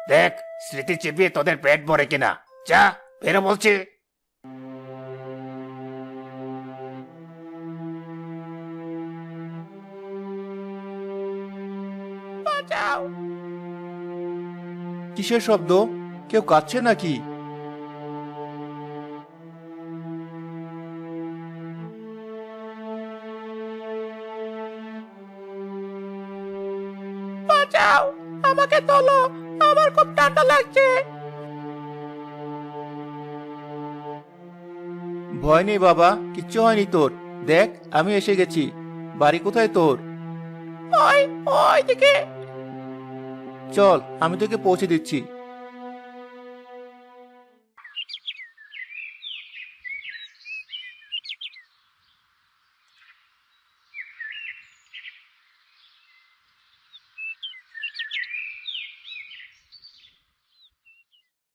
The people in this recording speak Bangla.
দেখ স্মৃতি চিবিয়ে তোদের পেট ভরে কিনা। যা, বেরো বলছি। বাঁচাও! কিসের শব্দ? কেউ কাঁদছে নাকি? বাঁচাও! আমাকে তোলো, আমার খুব ঠান্ডা লাগছে। ভয় নেই বাবা, কিচ্ছু হয়নি তোর। দেখ, আমি এসে গেছি। বাড়ি কোথায় তোর? ওই ওইদিকে। চল, আমি তোকে পৌঁছে দিচ্ছি।